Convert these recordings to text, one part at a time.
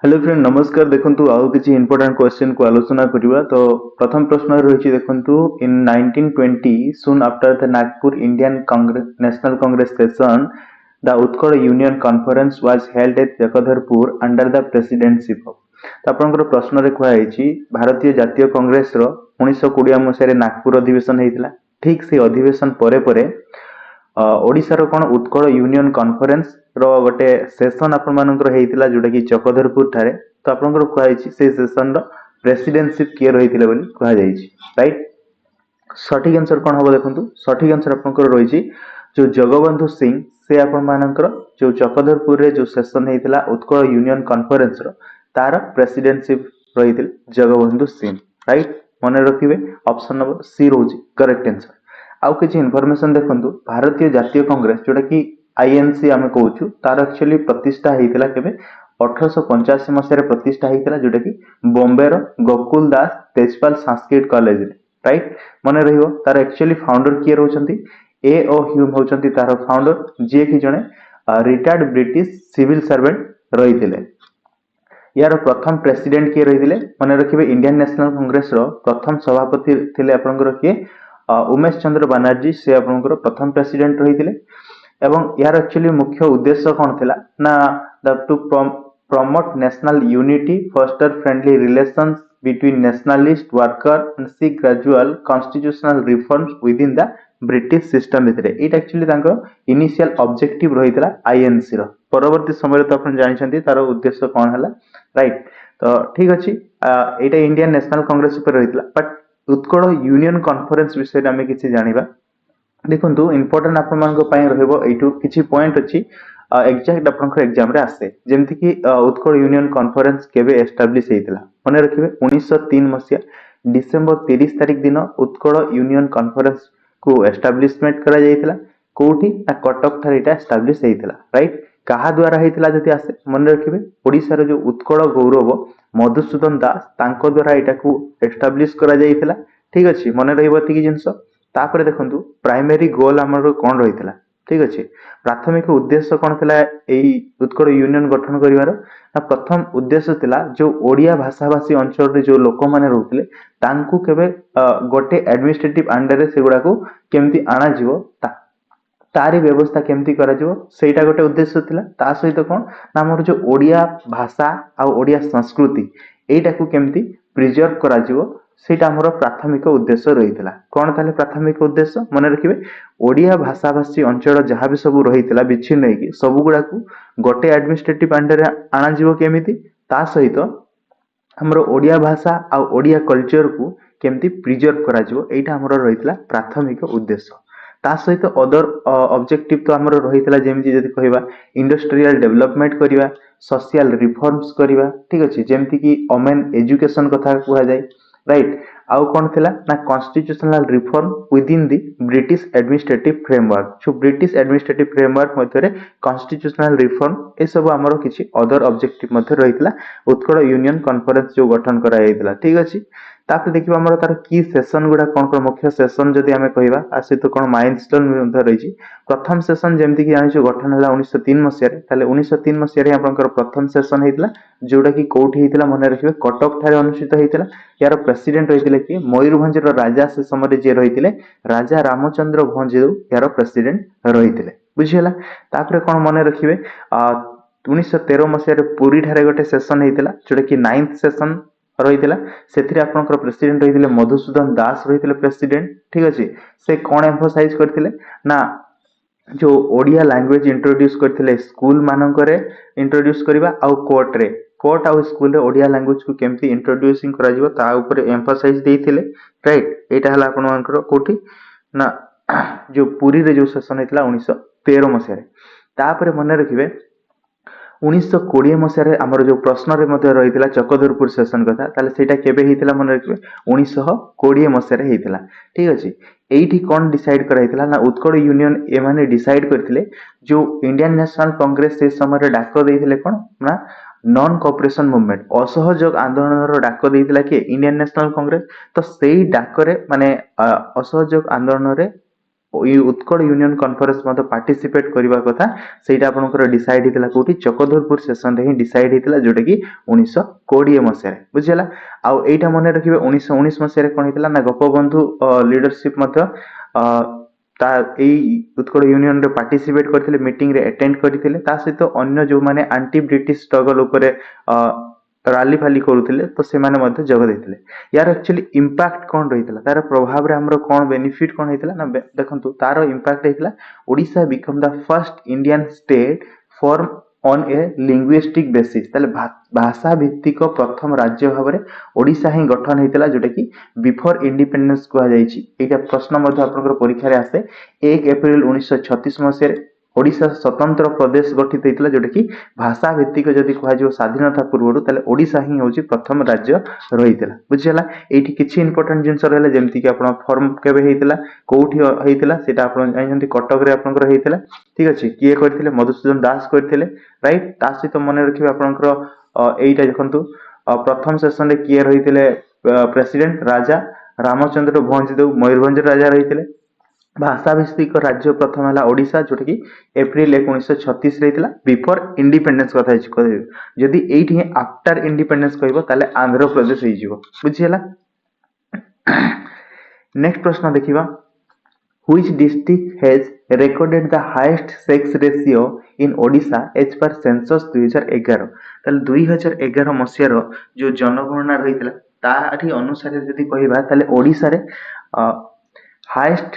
Hello friend नमस्कार देखंतु आउ किछि इंपोर्टेंट क्वेश्चन को आलोचना करिवा तो प्रथम प्रश्न रहिछि देखंतु इन 1920 soon after the Nagpur Indian Congress National Congress session the Utkal Union Conference was held at Jakadharpur under the presidency of तो आपनकर प्रश्न रे कुआ हैछि भारतीय जातीय कांग्रेस रो 1920 मसिया रे नागपुर अधिवेशन हेतिला ठीक से अधिवेशन परे परे ओडिशार कोन उत्कल यूनियन कॉन्फ्रेंस रो गोटे सेशन आपण मानकर हेतिला जोटा कि चक्रधरपुर थारे तो आपनकर कुआ हैछि से सेशन रो प्रेसिडेंटशिप किए रहिथिले बोली कुआ जायछि राइट। सठिक आंसर कोन हबो देखंतु सठिक आंसर आपनकर रहिछि जो जगबंधु सिंह से आपण मानकर जो चक्रधरपुर रे जो सेशन हेतिला उत्कल यूनियन कॉन्फ्रेंस रो तार प्रेसिडेंटशिप रहिथिल जगबंधु सिंह राइट। मने रखिबे ऑप्शन नंबर सी रोजी करेक्ट आंसर। आउ किछि इन्फॉर्मेशन देखंतु भारतीय जातीय कांग्रेस जोटा कि आईएनसी आमे कहूछु तार एक्चुअली प्रतिष्ठा हेतिला केबे 1885 मसिया रे प्रतिष्ठा हेतिला जोटा कि बॉम्बे रो गोकुल दास तेजपाल संस्कृत कॉलेज रे राइट। मने रहिबो तार एक्चुअली फाउंडर किए रहउचंती ए ओ ह्यूम होउचंती तार फाउंडर जे कि जणे रिटायर्ड ब्रिटिश सिविल सर्वेंट रहिथिले। यार प्रथम प्रेसिडेंट किए रहिथिले मने रखिबे इंडियन नेशनल कांग्रेस रो प्रथम सभापति थिले आपनकर किए उमेश चंद्र बनर्जी से आपनकर प्रथम प्रेसिडेंट रहिथिले एवं यार एक्चुअली मुख्य उद्देश्य कोन थिला ना the to promote national unity foster friendly relations between nationalist worker and seek gradual constitutional reforms within the British system भितरे एटा एक्चुअली तांको इनिशियल ऑब्जेक्टिव रहितला आईएनसी रो परवर्ती समय तो आपण जानिछंती तार उद्देश्य कोन हला राइट। तो ठीक अछि एटा इंडियन नेशनल कांग्रेस पर रहितला बट उत्कल यूनियन कॉन्फ्रेंस विषय आमे किछि जानिबा देखंतु इंपोर्टेंट आपण मानक पय रहबो एटू किछि पॉइंट अछि एग्जैक्ट आपनकर एग्जाम रे आसे जेमति कि उत्कल यूनियन कॉन्फ्रेंस केबे एस्टैब्लिश हेतिला मने रखिबे 1903 मसिया डिसेंबर 30 तारिख दिन उत्कल यूनियन कॉन्फ्रेंस को एस्टैब्लिशमेंट करा जायतिला कोठी ना कटक थारे एटा एस्टैब्लिश हेतिला राइट। कहा द्वारा हेतिला जति आसे मने रखिबे ओडिसा रो जो उत्कल गौरव मधुसूदन दास तांको द्वारा एटा को एस्टैब्लिश करा जायतिला ठीक अछि मने रहइबो तिकी जिंस। तापर देखंतु प्राइमरी गोल हमर कोन रहितला ठीक अछि प्राथमिक उद्देश्य कोन थिला एई उत्कल यूनियन गठन करिवार ना प्रथम उद्देश्य थिला जो ओडिया भाषाभाषी अंचल रे जो लोक माने रहउतले तांकु केबे गोटे एडमिनिस्ट्रेटिव अंडर रे सेगुडा को केमति आना जिवो तारी व्यवस्था केमती करा जिवो सेटा गोटे उद्देश्य थिला ता सहित कोन ना हमर जो ओडिया भाषा आ ओडिया संस्कृति एटा को केमती प्रिजर्व करा जिवो सेटा हमर प्राथमिक उद्देश्य रहितला कोन ताले प्राथमिक उद्देश्य मने रखिबे ओडिया भाषाभाषी अंचल जहां भी सब रहितला बिछिन नै कि सब गुडा को गोटे एडमिनिस्ट्रेटिव अंडर रे आना जिवो केमिति ता सहित हमर ओडिया भाषा आ ओडिया कल्चर को केमती प्रिजर्व करा जिवो एटा हमर रहितला प्राथमिक उद्देश्य। ता सहित अदर ऑब्जेक्टिव तो हमर रहितला जेमति जदि कहबा इंडस्ट्रियल डेवलपमेंट करिवा सोशल रिफॉर्म्स करिवा ठीक अछि जेमति कि ओमेन एजुकेशन कथा कुहा जाय राइट। आउ कोन थिला ना constitutional reform with in the British administrative framework जो ब्रिटिश एडमिनिस्ट्रेटिव फ्रेमवर्क मध्ये कॉन्स्टिट्यूशनल रिफॉर्म ए सब हमर किछि अदर ऑब्जेक्टिव मध्ये रहितला उत्कल यूनियन कॉन्फ्रेंस जो गठन करा हेतिला ठीक अछि। तापर देखिबा हमर तार की सेशन गुडा कोन कोन मुख्य सेशन जदि हमें कहबा आसे तो कोन माइलस्टोन मध्ये रहिछि प्रथम सेशन जेमति कि आनिछु गठन हला 1903 मसिया रे ताले 1903 मसिया रे आपनकर प्रथम सेशन हेतिला जोडा कि कोठी हेतिला मने रखिबे कटक थारे अनुष्ठित हेतिला यार प्रेसिडेंट रहितिले कि मयूरभंज रो राजा से समय जे रहितिले राजा रामचंद्र भंजदेव यार प्रेसिडेंट रहितिले बुझियला। तापर कोन मने रखिबे 1913 मसिया रे पुरी थारे गोटे सेशन हेतिला जोडा कि 9th सेशन रहितिला सेथिरे आपनकर प्रेसिडेंट रहितिले मधुसूदन दास रहितिले प्रेसिडेंट ठीक अछि। से कोन एम्फसाइज करथिले ना जो ओडिया लैंग्वेज इंट्रोड्यूस करथिले स्कूल मानकरे इंट्रोड्यूस करिवा आ कोर्ट आ स्कूल रे ओडिया लैंग्वेज को केमती इंट्रोड्यूसिंग करा जिवो ता ऊपर एम्फसाइज देथिले राइट। एटा हला आपन मानकर कोठी ना जो पुरी रे जो सेशन हेतला 1913 मसिया रे तापर मने रखिबे 1920 मसिया रे हमर जो प्रश्न रे मध्ये रहितला चक्रधरपुर सेशन कथा ताले सेटा केबे हेतिला मने रखिबे 1920 मसिया रे हेतिला ठीक अछि। एठी कोन डिसाइड करा हेतिला ना उत्कल यूनियन ए माने डिसाइड करथिले जो इंडियन नेशनल कांग्रेस से समय रे डाक देथिले कोन ना नॉन कोऑपरेशन मूवमेंट असहयोग आंदोलन रो डाक देथिला के इंडियन नेशनल कांग्रेस तो सेही डाक रे माने असहयोग आंदोलन रे उत्कल यूनियन कॉन्फ्रेंस मत पार्टिसिपेट करबा कथा सेटा आपनकर डिसाइड हितला कोठी चक्रधरपुर सेशन रे ही डिसाइड हितला जोटा कि 1920 मसिया रे बुझिला। आ एटा मने रखिबे 1919 मसिया रे कोन हितला ना गोपबंधु लीडरशिप मत ता एई उत्कल यूनियन रे पार्टिसिपेट करथिले मीटिंग रे अटेंड करथिले ता सहित अन्य जो माने एंटी ब्रिटिश स्ट्रगल ऊपर राली फाली करूथिले तो से माने मध्ये जग देथिले। यार एक्चुअली इंपैक्ट कोन रहितला तार प्रभाव रे हमरो कोन बेनिफिट कोन हेतला ना देखंतु तार इंपैक्ट हेतला Odisha become the first Indian state form on a linguistic basis ताले भाषा भित्तिक प्रथम राज्य भाबरे ओडिशा ही गठन हेतला जोटा कि बिफोर इंडिपेंडेंस को जाईची। एटा प्रश्न मध्ये आपनकर परीक्षा रे आसे 1 अप्रैल 1936 मसिया रे ओडिशा स्वतंत्र प्रदेश गठित होता जोटा कि भाषा भित्तिक जदि कह स्वाधीनता पूर्व ताले ओडिशा ही होची प्रथम राज्य रहीतला बुझिला। एठी किछि इंपोर्टेंट जिंस रहले जेमति कि आपण फॉर्म केबे हेतला कोठी हेतला सेटा आपण जानते कटक रे आपनकर हेतला ठीक अछि किए करथिले मधुसूदन दास करथिले राइट। ता सहित मने रखिबे आपनकर एटा देखंतु प्रथम सेशन रे किए रहितले प्रेसिडेंट राजा रामचंद्र भंजदेव मयूरभंज राजा रहितले। भाषा भित्तिक राज्य प्रथम है ओडिशा जोटा कि एप्रिल 1936 रही बिफोर इंडिपेंडेंस कथा कहबे जदि एठी आफ्टर इंडिपेंडेंस कहबो ताले आंध्र प्रदेश होई जिवो बुझियला। नेक्स्ट प्रश्न देखिबा which district has recorded the highest sex ratio in Odisha as per census 2011 ताले 2011 मसिया रो जो जनगणना रहितला ताठी अनुसार जदि कहबा ताले ओडिसा रे हाईएस्ट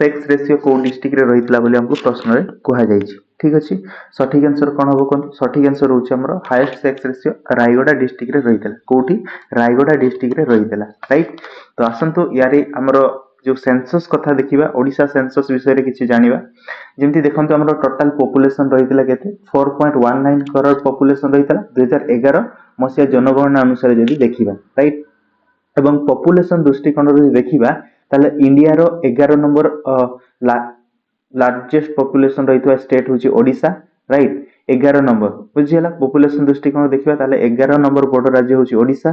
सेक्स रेशियो को डिस्ट्रिक्ट रे रहितला बोली हमको प्रश्न रे कहा जाईची ठीक अछि। सठिक आंसर कोन होबो कोन सठिक आंसर होची हमरो highest sex ratio Rayagada district रे रहितला कोठी रायगड़ा डिस्ट्रिक्ट रे रहितला राइट। तो आसंतु यारे हमरो जो सेंसस कथा देखिबा ओडिशा सेंसस विषय रे किछि जानिबा जेमति देखंतु हमरो टोटल पॉपुलेशन रहितला केते 4.19 करोड़ पॉपुलेशन रहितला 2011 मसिया जनगणना अनुसार जदि देखिबा राइट। एवं पॉपुलेशन दृष्टिकोण रे देखिबा ताले इंडिया रो 11 नंबर लार्जेस्ट पॉपुलेशन रहितवा स्टेट होची ओडिशा राइट 11 नंबर बुझियला। पॉपुलेशन दृष्टिकोण देखिबा ताले 11 नंबर बड़ राज्य होची ओडिशा।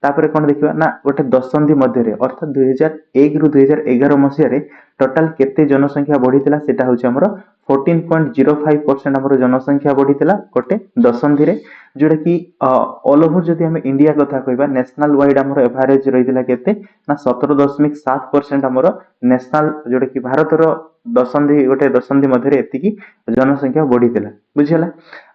तापरे कोन देखिबा ना गोटे दशंधि मध्य रे अर्थात 2001 रु 2011 मसिया रे टोटल केते जनसंख्या बढ़ीतिला सेटा होची हमरो 14.05% हमरो जनसंख्या बढ़ीतिला गोटे दशंधि रे जोटा कि ऑल ओवर जदि हम इंडिया कथा कहबा नेशनल वाइड हमरो एवरेज रहितिला केते ना 17.7% हमरो नेशनल जोटा कि भारत रो दशंधि गोटे दशंधि मध्य रे एतिकी जनसंख्या बढ़ीतिला बुझियला।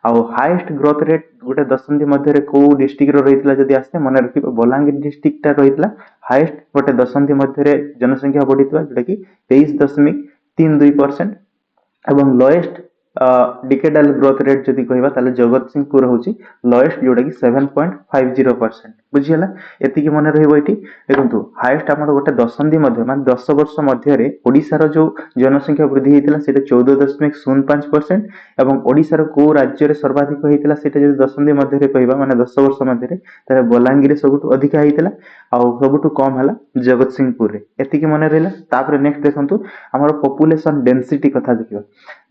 आ हाईएस्ट ग्रोथ रेट गोटे दशंधि मध्य रे को डिस्ट्रिक्ट रो रहितिला जदि आसे मने रखिबो बलांगीर डिस्ट्रिक्ट ता रहितिला हाईएस्ट गोटे दशंधि मध्य रे जनसंख्या बढ़ीतिला जोटा कि 23.32% एवं लोएस्ट डिकेडल ग्रोथ रेट जदि कहबा ताले जगत सिंहपुर होची लोएस्ट जोटा कि 7.50% बुझियला। एतिकी मने रहइबो एठी देखंतु हाईएस्ट हमर गोटे दशंधि मध्य मान 10 वर्ष मध्य रे ओडिसा रो जो जनसंख्या वृद्धि हेतिला सेटा 14.05% एवं ओडिसा रो को राज्य रे सर्वाधिक हेतिला सेटा जदि दशंधि मध्य रे कहबा माने 10 वर्ष मध्य रे तारे बलांगीर सबुठ अधिक हेतिला आ सबुठ कम हला जगत सिंहपुर रे एतिकी मने रहला। तापर नेक्स्ट देखंतु हमर पॉपुलेशन डेंसिटी कथा देखिबा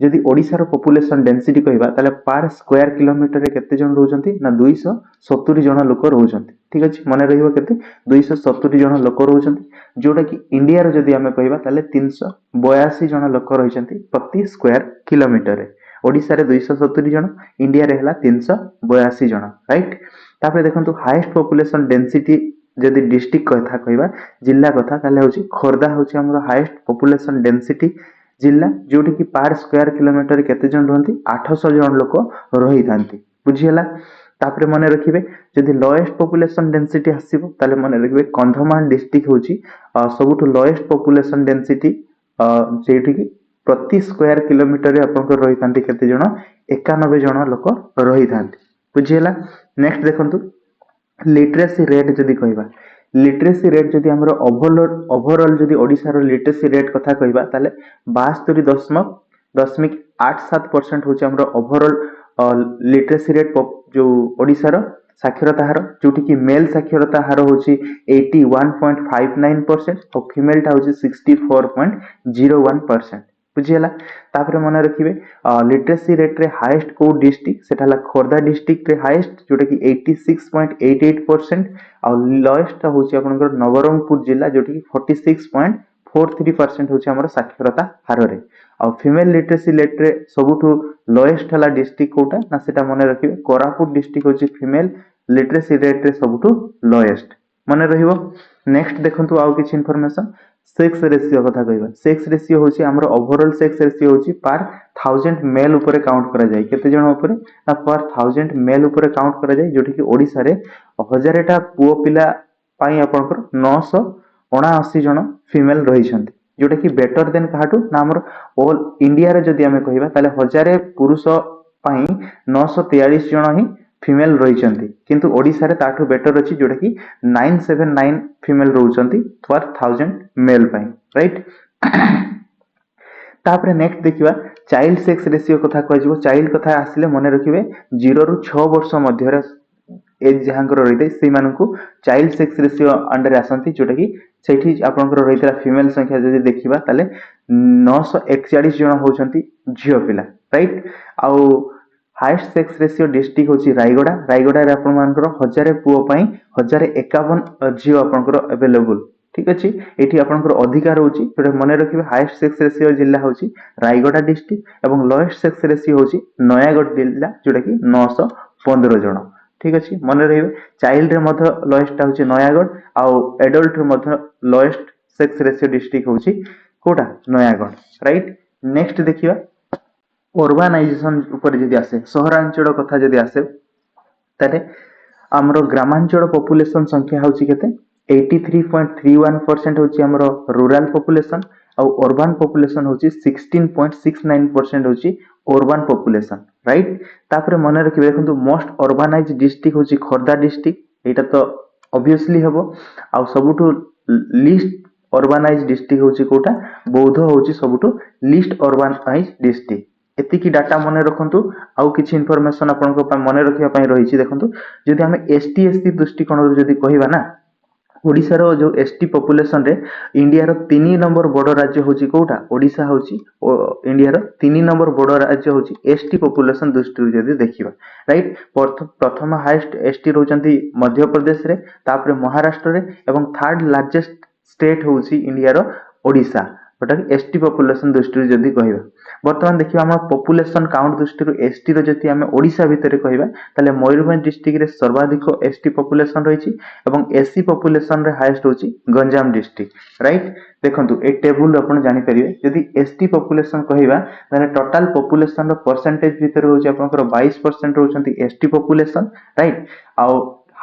जदि ओडिसा रो पॉपुलेशन डेंसिटी कहबा ताले पर स्क्वायर किलोमीटर रे केते जन रहउचंती ना 270 जन लोक रहउचंती ठीक अछि मने रहिबो केते 270 जन लोक रहउचंती जोटा कि इंडिया रो जदि हमें कहबा ताले 382 जन लोक रहउचंती प्रति स्क्वायर किलोमीटर रे ओडिसा रे 270 जन इंडिया रे हला 382 जन राइट। तापर देखंतु हाईएस्ट पॉपुलेशन डेंसिटी जदि डिस्ट्रिक्ट कथा कहबा जिल्ला कथा ताले होची खोरदा होची हमरो हाईएस्ट पॉपुलेशन डेंसिटी जिल्ला जोटी कि पर स्क्वायर किलोमीटर केते जन रहंती 800 जन लोक रही थांती बुझियला। तापर मने रखिबे जदि लोएस्ट पॉपुलेशन डेंसिटी आसीबो ताले मने रखिबे कंधमाल डिस्ट्रिक्ट होची सबुठ लोएस्ट पॉपुलेशन डेंसिटी जेठी कि प्रति स्क्वायर किलोमीटर रे आपन रही थांती केते जन 91 जन लोक रही थांती बुझियला। नेक्स्ट देखंतु लिटरेसी रेट जदि कहबा लिटरेसी रेट जदि हमरो ओवरऑल जदि ओडिसा रो लिटरेसी रेट कथा कहबा ताले 72.87% होची हमरो ओवरऑल लिटरेसी रेट जो ओडिसा रो साक्षरता हार जोटी कि मेल साक्षरता हार होची 81.59% और फीमेल टा होची 64.01% बुझियला। तापर मने रखिबे लिटरेसी रेट रे हाईएस्ट को डिस्ट्रिक्ट सेटाला खोरदा डिस्ट्रिक्ट रे हाईएस्ट जोटा कि 86.88% और लोएस्ट होची आपनकर नवरंगपुर जिल्ला जोटी कि 46.46% 43% होची हमर साक्षरता हार रे आ फीमेल लिटरेसी रेट रे सबुठु लोएस्ट हला डिस्ट्रिक्ट कोटा ना सेटा मने रखिबे कोरापुट डिस्ट्रिक्ट होची फीमेल लिटरेसी रेट रे सबुठु लोएस्ट मने रहिबो। नेक्स्ट देखंतु आउ किछ इन्फॉर्मेशन सेक्स रेशियो कथा कहबा सेक्स रेशियो होची हमर ओवरऑल सेक्स रेशियो होची पर 1000 मेल ऊपर काउंट करा जाय केते जण ऊपर ना पर 1000 मेल ऊपर काउंट करा जाय जोठी कि ओडिसा रे 1000टा पुओ पिला पाई आपनकर 979 जण फीमेल रही छथि जोटा कि बेटर देन काटू ना हमर ऑल इंडिया रे जदी हमें कहबा ताले 1000 पुरुष पाई 943 जण ही फीमेल रही छथि किंतु ओडिसा रे ताठू बेटर अछि जोटा कि 979 फीमेल रहउछथि पर 1000 मेल पाई राइट। तापरे नेक्स्ट देखिबा चाइल्ड सेक्स रेशियो कथा कहजिबो चाइल्ड कथा आसिले मने रखिबे 0 रु 6 वर्ष मध्य रे एज जहांकर रहिते से मानकु चाइल्ड सेक्स रेशियो अंडर आसंती जोटा कि सेठी आपनकर रहितला फीमेल संख्या जदी देखिबा ताले 941 जण होचंती झियो पिला राइट। आउ हाईएस्ट सेक्स रेशियो डिस्ट्रिक्ट होची रायगड़ा रायगड़ा रे आपन मानकर 1000 पुओ पई 1051 झियो आपनकर अवेलेबल ठीक अछि एठी आपनकर अधिकार होची जोटा मने रखिबे हाईएस्ट सेक्स रेशियो जिल्ला होची रायगड़ा डिस्ट्रिक्ट एवं लोएस्ट सेक्स रेशियो होची नयागढ़ जिल्ला जोटा कि 915 जण ठीक अछि मने रहिबे चाइल्ड रे मध्य लोएस्ट होची नयागढ़ आउ एडल्ट रे मध्य लोएस्ट सेक्स रेशियो डिस्ट्रिक्ट होची कोटा नयागढ़ राइट। नेक्स्ट देखिबा अर्बानाइजेशन ऊपर जदी आसे सहरांचल कथा जदी आसे ताले हमरो ग्रामांचल पॉपुलेशन संख्या होची केते 83.31% होची हमरो रूरल पॉपुलेशन और अर्बन पॉपुलेशन होची 16.69% होची अर्बन पॉपुलेशन राइट। तापरे मने रखिबे देखंतु मोस्ट अर्बानाइज्ड डिस्ट्रिक्ट होची खोर्धा डिस्ट्रिक्ट एटा तो ऑब्वियसली हबो आ सबुठु लिस्ट अर्बानाइज्ड डिस्ट्रिक्ट होची कोटा बौद्ध होची सबुठु लिस्ट अर्बानाइज्ड डिस्ट्रिक्ट एतिकी डाटा मने रखंतु आउ किछि इन्फॉर्मेशन आपनको मने रखिया पई रहिछि देखंतु जदि हमें एसटी एससी दृष्टिकोण जदि कहिबा ना ओडिसा रो जो एसटी पॉपुलेशन रे इंडिया रो 3 नंबर बड़ो राज्य होची कोटा ओडिसा होची इंडिया रो 3 नंबर बड़ो राज्य होची एसटी पॉपुलेशन दृष्टि जदि देखिबा राइट। प्रथम हाईएस्ट एसटी रहउचंती मध्य प्रदेश रे तापरे महाराष्ट्र रे एवं थर्ड लार्जेस्ट स्टेट होची इंडिया रो ओडिसा जोटा एसटी पॉपुलेशन दृष्टि जदि कहिबा वर्तमान देखिबा हम पॉपुलेशन काउंट दृष्टि एसटी रो जति हम ओडिसा भितरे कहिबा ताले मयूरभंज डिस्ट्रिक्ट रे सर्वाधिक एसटी पॉपुलेशन रहिछि एवं एससी पॉपुलेशन रे हाईएस्ट होछि गंजाम डिस्ट्रिक्ट राइट। देखंतु ए टेबल आपण जानि परिबे जदि एसटी पॉपुलेशन कहिबा ताले टोटल पॉपुलेशन रो परसेंटेज भितरे होछि आपनकर 22% रहउछंती एसटी पॉपुलेशन राइट। आ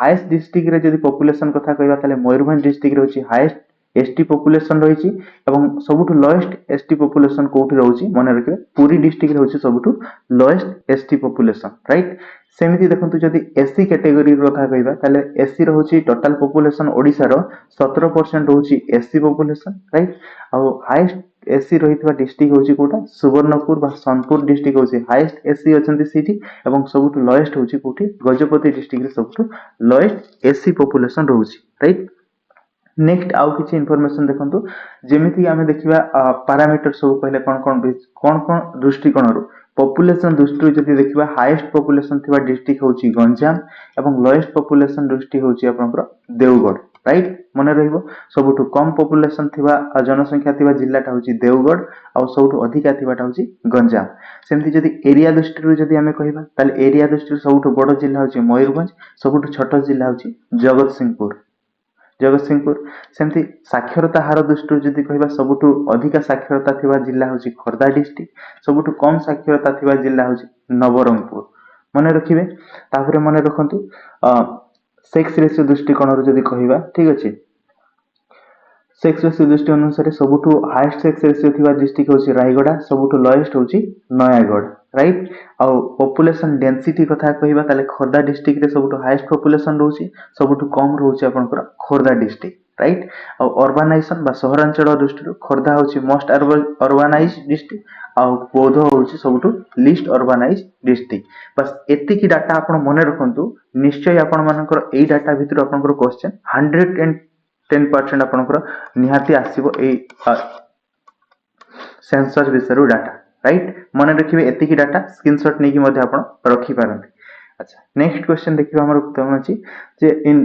हाईएस्ट डिस्ट्रिक्ट रे जदि पॉपुलेशन कथा कहिबा ताले मयूरभंज डिस्ट्रिक्ट रे होछि हाईएस्ट एसटी पॉपुलेशन रहिछि एवं सबुठु लोएस्ट एसटी पॉपुलेशन कोठी रहउछि मने रखिबे पुरी डिस्ट्रिक्ट रे होछि सबुठु लोएस्ट एसटी पॉपुलेशन राइट। सेमिति देखंतु जदि एससी कैटेगरी कथा कहिबा ताले एससी रहउछि टोटल पॉपुलेशन ओडिसा रो 17% रहउछि एससी पॉपुलेशन राइट। आ हाईएस्ट एससी रहितबा डिस्ट्रिक्ट होछि कोटा सुवर्णपुर बा सोनपुर डिस्ट्रिक्ट होछि हाईएस्ट एससी अछंती सिटी एवं सबुठु लोएस्ट होछि कोठी गजपति डिस्ट्रिक्ट रे सबुठु लोएस्ट एससी पॉपुलेशन रहउछि राइट। नेक्स्ट आउ किछि इन्फॉर्मेशन देखंतु जेमिति आमे देखिबा पैरामीटर सब पहले कोन दृष्टिकोण रो पॉपुलेशन दृष्टि जदि देखिबा हाईएस्ट पॉपुलेशन थिबा डिस्ट्रिक्ट होछि गंजाम एवं लोएस्ट पॉपुलेशन दृष्टि होछि आपनकर देवगढ़ राइट मने रहिबो सबुठु कम पॉपुलेशन थिबा जनसंख्या थिबा जिल्लाटा होछि देवगढ़ आ सबुठु अधिका थिबाटा होछि गंजाम। सेमति जदि एरिया दृष्टि रो जदि हमें कहिबा ताले एरिया दृष्टि सबुठु बड़ जिल्ला होछि मयूरभंज सबुठु छोट जिल्ला होछि जगतसिंहपुर सेमति साक्षरता हार दृष्टि जदि कहिबा सबुठु अधिका साक्षरता थिबा जिल्ला होछि खोर्धा डिस्ट्रिक्ट सबुठु कम साक्षरता थिबा जिल्ला होछि नवरंगपुर मने रखिबे। तापरे मने रखंतु सेक्स रेशियो दृष्टिकोण रो जदि कहिबा ठीक अछि सेक्स रेशियो दृष्टि अनुसार सबुठु हाईएस्ट सेक्स रेशियो थिबा डिस्ट्रिक्ट होछि रायगड़ा सबुठु लोएस्ट होछि नयागढ़ राइट। आ पॉपुलेशन डेंसिटी कथा कहिबा ताले खोर्धा डिस्ट्रिक्ट रे सबुठु हाईएस्ट पॉपुलेशन रहउछि सबुठु कम रहउछि आपनकर खोर्धा डिस्ट्रिक्ट राइट। आ अर्बानाइजेशन बा सहरांचल दृष्टि खोर्धा होछि मोस्ट अर्बानाइज्ड डिस्ट्रिक्ट आ बौद्ध होछि सबुठु लिस्ट अर्बानाइज्ड डिस्ट्रिक्ट बस एतिकी डाटा आपण मने रखंतु निश्चय आपण मानकर एई डाटा भितर आपनकर क्वेश्चन 110% आपनकर निहाती आसीबो एई सेंसस विषय डाटा राइट मने रखिबे एतिकी डाटा स्क्रीनशॉट नेकी मध्ये आपण रखि पारंती। अच्छा नेक्स्ट क्वेश्चन देखिबा हमर उत्तर अछि जे इन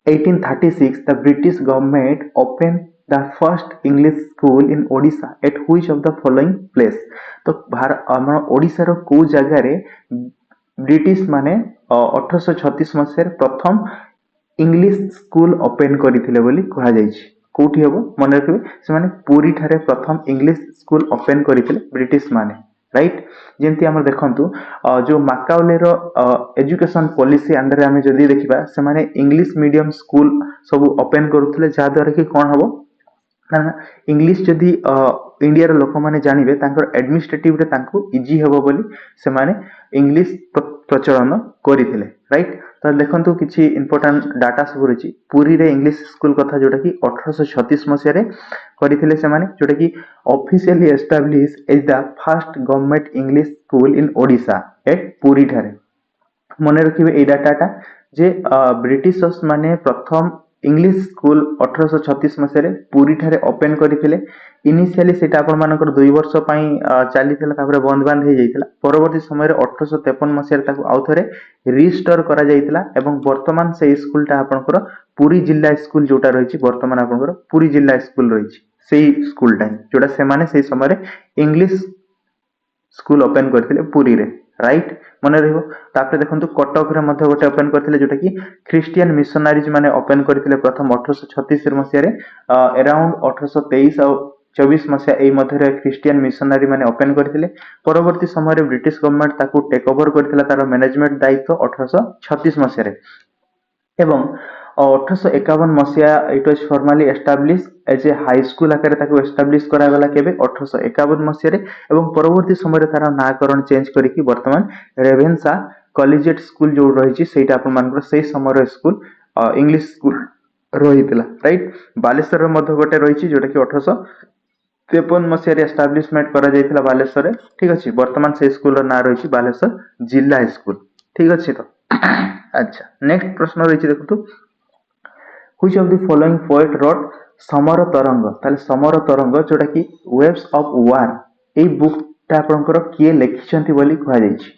1836 the British government opened the first English school in Odisha at which of the following place. तो आम ओडिशा रो को जगह रे ब्रिटिश माने 1836 मसीह प्रथम इंग्लिश स्कूल ओपन करथिले बोली कहा जायछि। कोठी हबो मन रखिबे से माने पुरी ठारे प्रथम इंग्लिश स्कूल ओपन करथिले ब्रिटिश माने, राइट। जेमति हमर देखंतु जो माकाउले रो एजुकेशन पॉलिसी अंडर हम जदी देखिबा से माने इंग्लिश मीडियम स्कूल सब ओपन करूथिले जा द्वारा कि कोन हबो ना इंग्लिश जदी इंडिया रो लोक माने जानिबे तांकर एडमिनिस्ट्रेटिव रे तांको इजी हबो बोली से माने इंग्लिश प्रचलन करिथिले, राइट। तो देखंतु किछि इंपोर्टेंट डाटा सब रही पुरी रे इंग्लिश स्कूल कथा जोटा कि 1836 मसीह रे करिथिले से माने जोटा कि officially establish as the first government English school in Odisha at Puri ठारे। मन रखिबे ए डाटाटा जे ब्रिटिशर्स माने प्रथम इंग्लिश स्कूल 1836 मसीह पुरी ठारे ओपन करथिले। इनिशियली सेटा आपण मानकर 2 वर्ष पई चलीथिला तापर बंद बंद हे जाइथिला। परवर्ती समय रे 1853 मसीह रे ताको आउथरे रिस्टोर करा जाइथिला एवं वर्तमान से स्कूलटा आपनकर पुरी जिल्ला स्कूल जोटा रहिछि वर्तमान आपनकर पुरी जिल्ला स्कूल रहिछि सेही स्कूलटा जोटा से माने सेही समय रे इंग्लिश स्कूल ओपन करथिले पुरी रे, राइट। मन रहइबो तापर देखंतु कटक रे मध्ये गोटे ओपन करथिले जोटा कि क्रिश्चियन मिशनरीज माने ओपन करथिले प्रथम 1836 मसीह रे अराउंड 1823 और 24 मसीहा एई मध्ये रे क्रिश्चियन मिशनरी माने ओपन करथिले। परवर्ती समय रे ब्रिटिश गवर्नमेंट ताकू टेक ओवर करथिला तार मैनेजमेंट दायित्व 1836 मसीह रे एवं 1851 मसीहा it was formally establish as a high school आकार ताकू एस्टैब्लिश करा गला केबे 1851 मसीह रे एवं परवर्ती समय रे तार नामकरण चेंज करिकि वर्तमान रेवेन्सा कॉलेजिएट स्कूल जो रहिछि सेटा आपन मानकर सेही समय रे स्कूल इंग्लिश स्कूल रहितला, राइट। बालेश्वर रे मध्ये गोटे रहिछि जोटा कि 1853 मसीह रे एस्टैब्लिशमेंट करा जायतिला बालेश्वर रे, ठीक अछि। वर्तमान से स्कूल रो नाम रहिछि बालेश्वर जिला स्कूल, ठीक अछि। तो अच्छा नेक्स्ट प्रश्न रहिछि देखंतु which of the following poet wrote summer तरंग। ताले समर तरंग जोटा कि waves of war a book ता आपनकर किए लिखिछंती बोली कहा जायछि।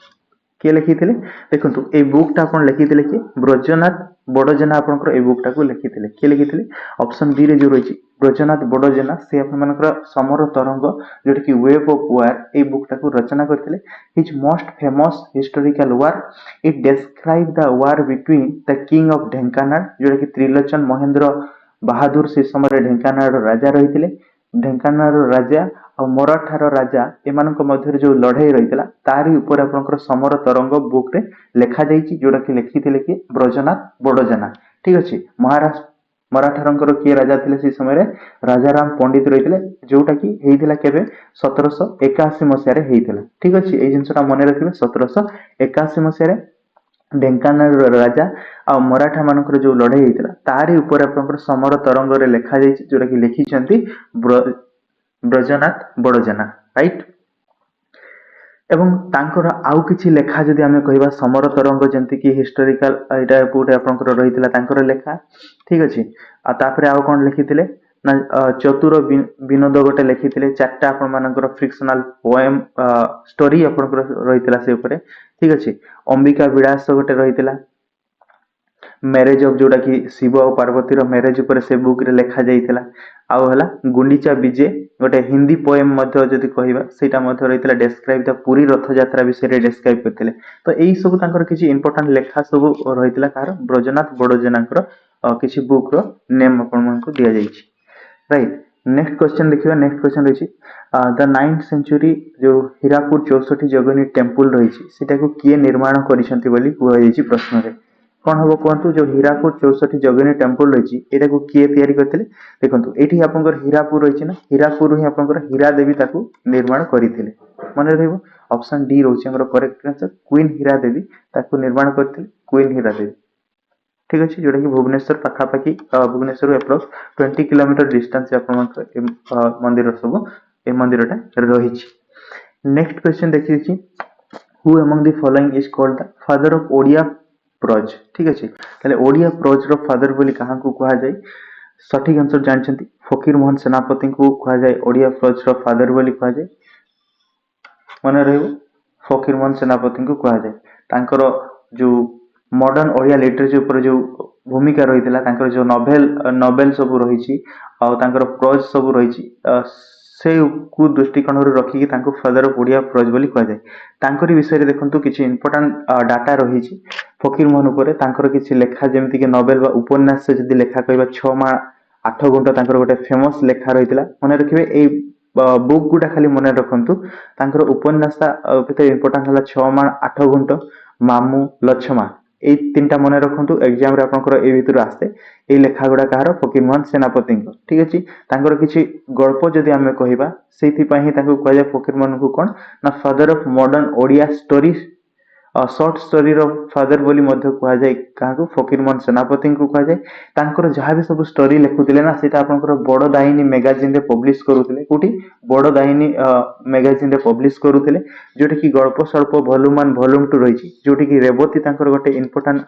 किए लिखिथिले देखंतु ए बुक ता आपन लिखिथिले कि ब्रजनाथ बडजेना आपनकर ए बुक ता को लिखिथिले। किए लिखिथिले ऑप्शन बी रे जो रहिछि ब्रजनाथ बडजेना से आपन मानकर समर तरंग जोटा कि wave of war a book ता को रचना करथिले। His most famous historical war it describe the war between the king of Dhenkanal जोटा कि त्रिलोचन महेंद्र बहादुर से समय ढेंकानाल राजा रहिथिले। ढेंकानाल राजा और मराठार राजा एमानक मध्य जो लड़ाई रहितला तारी ऊपर आपनकर समर तरंग बुक रे लिखा जाइछि जोटा कि लिखिथिले कि ब्रजनाथ बडजेना, ठीक अछि। महाराष्ट्र मराठारंकर किए राजा थिले से समय रे राजाराम पंडित रहितले जोटा कि हेइथिला केबे 1781 मसीह रे हेइथिला, ठीक अछि। ए जिंसटा मन रखिबे 1781 मसीह रे ढेंकानाल राजा आ मराठा मानकर जो लड़ाई हेइथिला तारी ऊपर आपनकर समर तरंग रे लिखा जाइछि जोटा कि लिखिछंती ब्रजनाथ बडजेना, राइट। एवं तांकर आउ किछि लेखा जदि हमें कहिबा समर तरंग जेंति कि हिस्टोरिकल एटा कोटे आपनकर रहितला तांकर लेखा, ठीक अछि। आ तापरे आउ कोन लिखिथिले ना चतुर विनोद गोटे लिखिथिले चारटा आपन मानकर फिक्शनल पोएम स्टोरी आपनकर रहितला से ऊपर, ठीक अछि। अंबिका विलास गोटे रहितला मैरेज ऑफ जोटा कि शिव और पार्वती रो मैरेज ऊपर से बुक रे लिखा जाइतला। आउ हला गुंडीचा विजय गोटे हिंदी पोएम मध्ये जदि कहिबा सेटा मध्ये रहितला डिस्क्राइब द पुरी रथ यात्रा विषय रे डिस्क्राइब करथिले। तो एई सब तांकर किछि इंपोर्टेंट लेखा सब रहितला कार ब्रजनाथ बडजेनाकर किछि बुक रो नेम आपन मानकु दिया जाइछि, राइट। नेक्स्ट क्वेश्चन देखिबा। नेक्स्ट क्वेश्चन रहिछि द 9th सेंचुरी जो हीरापुर 64 जगनी टेंपल रहिछि सेटा को किए निर्माण करिसंती बोली कहै जाइछि प्रश्न रे। कोन हबो कोंतु जो हीरापुर 64 जगनी टेंपल रहिछि एटा को किए तयारी करथिले देखंतु एठी आपनकर हीरापुर रहिछि ना हीरापुर ही आपनकर हीरा देवी ताकू निर्माण करिथिले। मन रहइबो ऑप्शन डी रहउछि हमर करेक्ट आंसर क्वीन हीरा देवी ताकू निर्माण करथिले क्वीन हीरा देवी, ठीक अछि। जोटा कि भुवनेश्वर पाखा पाखी भुवनेश्वर अप्रोक्स 20 किलोमीटर डिस्टेंस आपनकर मंदिर सब ए मंदिरटा रहिछि। नेक्स्ट क्वेश्चन देखिछि who among the following is called the father of Odia prose, ठीक अछि। ताले ओडिया प्रोज रो फादर बोली कहा को कहा जाय सठिक आंसर जानछंती फकीर मोहन सेनापति को कहा जाय ओडिया प्रोज रो फादर बोली कहा जाय। मन रहइबो फकीर मोहन सेनापति को कहा जाय। तांकर जो मॉडर्न ओडिया लिटरेचर ऊपर जो ଭୂମିକା ରହିଥିଲା ତାଙ୍କର ଯୋଉ ନୋବେଲ ସବୁ ରହିଛି ଆଉ ତାଙ୍କର ପ୍ରୋଜ ସବୁ ରହିଛି ସେଇକୁ ଦୃଷ୍ଟିକୋଣରୁ ରଖିକି ତାଙ୍କୁ ଫାଦର ଅଫ ଓଡିଆ ପ୍ରୋଜ ବୋଲି କୁହାଯାଏ। ତାଙ୍କରି ବିଷୟରେ ଦେଖନ୍ତୁ କିଛି ଇମ୍ପୋର୍ଟାଣ୍ଟ ଡାଟା ରହିଛି ଫକୀର ମୋହନ ଉପରେ। ତାଙ୍କର କିଛି ଲେଖା ଯେମିତିକି ନୋବେଲ ବା ଉପନ୍ୟାସ ଯଦି ଲେଖା କହିବା 6 ମା 8 ଗୁଣ୍ଠ ତାଙ୍କର ଗୋଟେ ଫେମସ ଲେଖା ରହିଥିଲା। ମନେ ରଖିବେ ଏଇ ବୁକ୍ ଗୁଡା ଖାଲି ମନେ ରଖନ୍ତୁ। ତାଙ୍କର ଉପନ୍ୟାସ ଭିତରେ ଇମ୍ପୋର୍ଟାଣ୍ଟ ହେଲା 6 ମା 8 ଗୁଣ୍ଠ, ମାମୁଁ, ଲଛମା। ଏଇ ତିନିଟା ମନେ ରଖନ୍ତୁ, ଏକ୍ସାମ ରେ ଆପଣଙ୍କର ଏଇ ଭିତରୁ ଆସେ। ଏଇ ଲେଖା ଗୁଡା କାହାର? ଫକୀର ମୋହନ ସେନାପତିଙ୍କ। ଠିକ ଅଛି। ତାଙ୍କର କିଛି ଗଳ୍ପ ଯଦି ଆମେ କହିବା, ସେଇଥିପାଇଁ ହିଁ ତାଙ୍କୁ କୁହାଯାଏ ଫକୀର ମୋହନଙ୍କୁ କଣ ନା father of modern Odia story, short ଷ୍ଟୋରିର ଫାଦର ବୋଲି ମଧ୍ୟ କୁହାଯାଏ। କାହାକୁ? ଫକୀର ମୋହନ ସେନାପତିଙ୍କୁ କୁହାଯାଏ। ତାଙ୍କର ଯାହା ବି ସବୁ ଷ୍ଟୋରି ଲେଖୁଥିଲେ ନା ସେଇଟା ଆପଣଙ୍କର ବଡ ଦାଇନୀ ମ୍ୟାଗାଜିନରେ ପବ୍ଲିଶ କରୁଥିଲେ। କୋଉଠି? ବଡ ଦାଇନୀ ମ୍ୟାଗାଜିନରେ ପବ୍ଲିଶ କରୁଥିଲେ। ଯୋଉଟା କି ଗଳ୍ପ ସ୍ୱଳ୍ପ ଭଲ୍ୟୁମ 1 ଭଲ୍ୟୁମ 2 ରହିଛି। ଯୋଉଠି କି ରେବତୀ ତାଙ୍କର ଗୋଟେ ଇମ୍ପୋର୍ଟାଣ୍ଟ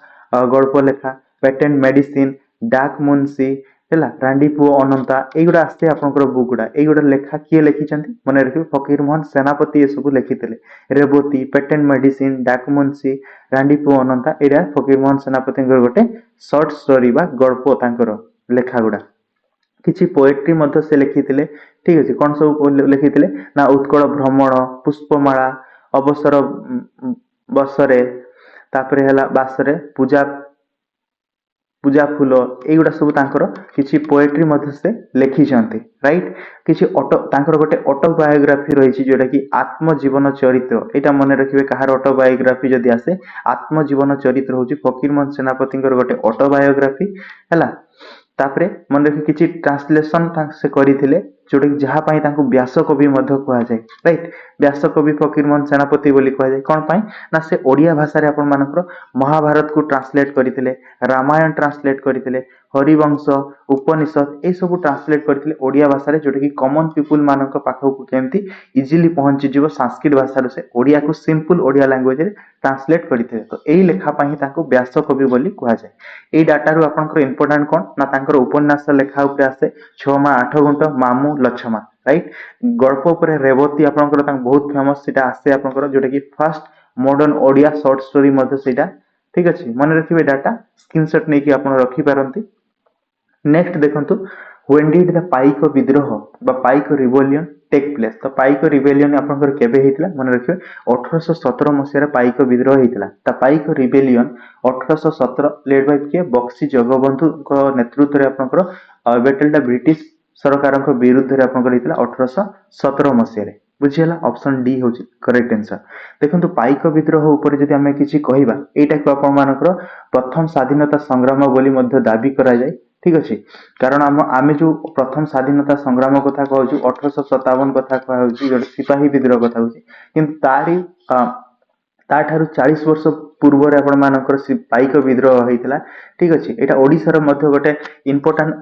ଗଳ୍ପ ଲେଖା, ପେଟେଣ୍ଟ ମେଡିସିନ, ଡାକ ମୁନ୍ସି, ହେଲା, ରାଣ୍ଡି ପୁଅ ଅନନ୍ତା, ଏଇଗୁଡା ଆସେ ଆପଣଙ୍କର ବୁକ୍ ଗୁଡା। ଏଇଗୁଡା ଲେଖା କିଏ ଲେଖିଛନ୍ତି? ମନେ ରଖିବେ ଫକୀର ମୋହନ ସେନାପତି ଏସବୁ ଲେଖିଥିଲେ। ରେବତୀ, ପେଟେଣ୍ଟ ମେଡିସିନ, ଡାକ ମୁନ୍ସି, ରାଣ୍ଡି ପୁଅ ଅନନ୍ତା, ଏଇଟା ଫକୀର ମୋହନ ସେନାପତିଙ୍କର ଗୋଟେ ସର୍ଟ ଷ୍ଟୋରି ବା ଗଳ୍ପ ତାଙ୍କର ଲେଖା ଗୁଡା। କିଛି ପୋଏଟ୍ରି ମଧ୍ୟ ସେ ଲେଖିଥିଲେ। ଠିକ ଅଛି। କଣ ସବୁ ଲେଖିଥିଲେ ନା ଉତ୍କଳ ଭ୍ରମଣ, ପୁଷ୍ପମାଳା, ଅବସର ବସରେ, ତାପରେ ହେଲା ବାସରେ, ପୂଜା ଫୁଲ, ଏଇଗୁଡା ସବୁ ତାଙ୍କର କିଛି ପୋଏଟ୍ରି ମଧ୍ୟ ସେ ଲେଖିଛନ୍ତି। ରାଇଟ। କିଛି ତାଙ୍କର ଗୋଟେ ଅଟୋବାୟୋଗ୍ରାଫି ରହିଛି ଯୋଉଟା କି ଆତ୍ମଜୀବନ ଚରିତ୍ର। ଏଇଟା ମନେ ରଖିବେ କାହାର ଅଟୋବାୟୋଗ୍ରାଫି ଯଦି ଆସେ, ଆତ୍ମଜୀବନ ଚରିତ୍ର ହଉଛି ଫକୀର ମୋହନ ସେନାପତିଙ୍କର ଗୋଟେ ଅଟୋବାୟୋଗ୍ରାଫି। ହେଲା। ତାପରେ ମନେ ରଖି କିଛି ଟ୍ରାନ୍ସଲେସନ ସେ କରିଥିଲେ, ଯୋଉଟା କି ଯାହା ପାଇଁ ତାଙ୍କୁ ବ୍ୟାସ କବି ମଧ୍ୟ କୁହାଯାଏ। ରାଇଟ। ବ୍ୟାସ କବି ଫକୀର ମୋହନ ସେନାପତି ବୋଲି କୁହାଯାଏ। କଣ ପାଇଁ ନା ସେ ଓଡିଆ ଭାଷାରେ ଆପଣ ମାନଙ୍କର ମହାଭାରତକୁ ଟ୍ରାନ୍ସଲେଟ କରିଥିଲେ, ରାମାୟଣ ଟ୍ରାନ୍ସଲେଟ କରିଥିଲେ, ହରିବଂଶ, ଉପନିଷଦ, ଏଇ ସବୁ ଟ୍ରାନ୍ସଲେଟ କରିଥିଲେ ଓଡିଆ ଭାଷାରେ, ଯୋଉଟା କି କମନ ପିପୁଲ ମାନଙ୍କ ପାଖକୁ କେମିତି ଇଜିଲି ପହଞ୍ଚିଯିବ ସାଂସ୍କ୍ରିଟ ଭାଷାରୁ ସେ ଓଡିଆକୁ ସିମ୍ପଲ ଓଡିଆ ଲାଙ୍ଗୁଏଜରେ ଟ୍ରାନ୍ସଲେଟ କରିଥିଲେ। ତ ଏଇ ଲେଖା ପାଇଁ ତାଙ୍କୁ ବ୍ୟାସ କବି ବୋଲି କୁହାଯାଏ। ଏଇ ଡାଟାରୁ ଆପଣଙ୍କର ଇମ୍ପୋର୍ଟାଣ୍ଟ କଣ ନା ତାଙ୍କର ଉପନ୍ୟାସ ଲେଖା ଉପରେ ଆସେ 6 ମା 8 ଗୁଣ୍ଠ, ମାମୁଁ, ଲଛମା। ରାଇଟ। ଗଳ୍ପ ଉପରେ ରେବତୀ ଆପଣଙ୍କର ତାଙ୍କ ବହୁତ ଫେମସ, ସେଟା ଆସେ ଆପଣଙ୍କର, ଯୋଉଟା କି first modern Odia short story ମଧ୍ୟ ସେଇଟା। ଠିକ ଅଛି। ମନେ ରଖିବେ ଡାଟା, ସ୍କ୍ରିନଶଟ ନେଇକି ଆପଣ ରଖିପାରନ୍ତି। ନେକ୍ସଟ ଦେଖନ୍ତୁ, when did the ପାଇକ ବିଦ୍ରୋହ ବା ପାଇକ ରିଭଲ୍ୟୁନ ଟେକ୍ ପ୍ଲେସ୍। ତ ପାଇକ ରିଭେଲିୟନ ଆପଣଙ୍କର କେବେ ହେଇଥିଲା? ମନେ ରଖିବେ 1817 ମସିହାରେ ପାଇକ ବିଦ୍ରୋହ ହେଇଥିଲା। ତା ପାଇକ ରିଭେଲିୟନ 1817 ଲେଡ୍ ବାଇ କିଏ? ବକ୍ସି ଜଗବନ୍ଧୁଙ୍କ ନେତୃତ୍ୱରେ ଆପଣଙ୍କର ବେଟେଲଟା ବ୍ରିଟିଶ ସରକାରଙ୍କ ବିରୁଦ୍ଧରେ ଆପଣଙ୍କର ହେଇଥିଲା 1817 ମସିହାରେ। ବୁଝିହେଲା? ଅପସନ ଡି ହଉଛି କରେକ୍ଟ ଆନ୍ସର। ଦେଖନ୍ତୁ ପାଇକ ବିଦ୍ରୋହ ଉପରେ ଯଦି ଆମେ କିଛି କହିବା, ଏଇଟାକୁ ଆପଣ ମାନଙ୍କର ପ୍ରଥମ ସ୍ୱାଧୀନତା ସଂଗ୍ରାମ ବୋଲି ମଧ୍ୟ ଦାବି କରାଯାଏ। ଠିକ ଅଛି। କାରଣ ଆମେ ଯୋଉ ପ୍ରଥମ ସ୍ୱାଧୀନତା ସଂଗ୍ରାମ କଥା କହୁଛୁ 1857 କଥା କୁହାଯାଉଛି, ଯୋଉଟା ସିପାହୀ ବିଦ୍ରୋହ କଥା ହଉଛି, କିନ୍ତୁ ତାଠାରୁ 40 ବର୍ଷ ପୂର୍ବରେ ଆପଣ ମାନଙ୍କର ପାଇକ ବିଦ୍ରୋହ ହେଇଥିଲା। ଠିକ ଅଛି। ଏଇଟା ଓଡିଶାର ମଧ୍ୟ ଗୋଟେ ଇମ୍ପୋର୍ଟାଣ୍ଟ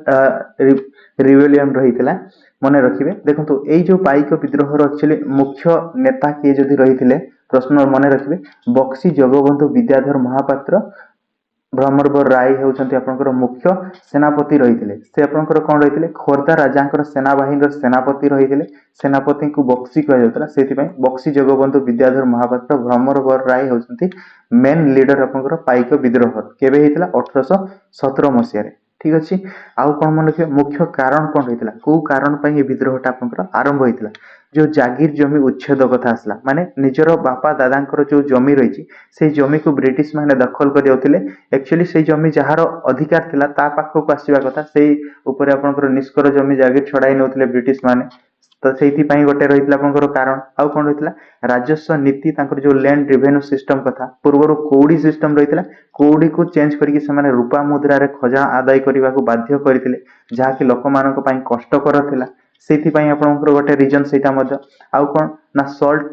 ରିଭେଲିୟନ ରହିଥିଲା। ମନେ ରଖିବେ। ଦେଖନ୍ତୁ ଏଇ ଯୋଉ ପାଇକ ବିଦ୍ରୋହର ଆକ୍ଚୁଆଲି ମୁଖ୍ୟ ନେତା କିଏ ଯଦି ରହିଥିଲେ, ପ୍ରଶ୍ନ ମନେ ରଖିବେ, ବକ୍ସି ଜଗବନ୍ଧୁ ବିଦ୍ୟାଧର ମହାପାତ୍ର, ଭ୍ରମରବର ରାୟ ହେଉଛନ୍ତି ଆପଣଙ୍କର ମୁଖ୍ୟ ସେନାପତି ରହିଥିଲେ। ସେ ଆପଣଙ୍କର କଣ ରହିଥିଲେ? ଖୋର୍ଦ୍ଧା ରାଜାଙ୍କର ସେନାବାହିନୀର ସେନାପତି ରହିଥିଲେ। ସେନାପତିଙ୍କୁ ବକ୍ସି କୁହାଯାଉଥିଲା, ସେଥିପାଇଁ ବକ୍ସି ଜଗବନ୍ଧୁ ବିଦ୍ୟାଧର ମହାପାତ୍ର, ଭ୍ରମରବର ରାୟ ହେଉଛନ୍ତି ମେନ୍ ଲିଡର ଆପଣଙ୍କର ପାଇକ ବିଦ୍ରୋହର। କେବେ ହେଇଥିଲା? 1817 ମସିହାରେ। ଠିକ ଅଛି। ଆଉ କଣ ମନେ ରଖିବେ, ମୁଖ୍ୟ କାରଣ କଣ ହେଇଥିଲା? କୋଉ କାରଣ ପାଇଁ ଏ ବିଦ୍ରୋହଟା ଆପଣଙ୍କର ଆରମ୍ଭ ହେଇଥିଲା? ଯୋଉ ଜାଗିର ଜମି ଉଚ୍ଛେଦ କଥା ଆସିଲା, ମାନେ ନିଜର ବାପା ଦାଦାଙ୍କର ଯୋଉ ଜମି ରହିଛି, ସେଇ ଜମିକୁ ବ୍ରିଟିଶ ମାନେ ଦଖଲ କରି ଯାଉଥିଲେ। ଆକ୍ଚୁଆଲି ସେଇ ଜମି ଯାହାର ଅଧିକାର ଥିଲା ତା ପାଖକୁ ଆସିବା କଥା, ସେଇ ଉପରେ ଆପଣଙ୍କର ନିଷ୍କର ଜମି ଜାଗିର ଛଡାଇ ନେଉଥିଲେ ବ୍ରିଟିଶ ମାନେ। ତ ସେଇଥିପାଇଁ ଗୋଟେ ରହିଥିଲା ଆପଣଙ୍କର କାରଣ। ଆଉ କଣ ରହିଥିଲା? ରାଜସ୍ୱ ନୀତି, ତାଙ୍କର ଯୋଉ ଲ୍ୟାଣ୍ଡ ରିଭେନ୍ୟୁ ସିଷ୍ଟମ କଥା, ପୂର୍ବରୁ କଉଡି ସିଷ୍ଟମ ରହିଥିଲା, କଉଡିକୁ ଚେଞ୍ଜ କରିକି ସେମାନେ ରୂପା ମୁଦ୍ରାରେ ଖଜଣା ଆଦାୟ କରିବାକୁ ବାଧ୍ୟ କରିଥିଲେ, ଯାହାକି ଲୋକମାନଙ୍କ ପାଇଁ କଷ୍ଟକର ଥିଲା। ସେଇଥିପାଇଁ ଆପଣଙ୍କର ଗୋଟେ ରିଜନ ସେଇଟା ମଧ୍ୟ। ଆଉ କଣ ନା ସଲ୍ଟ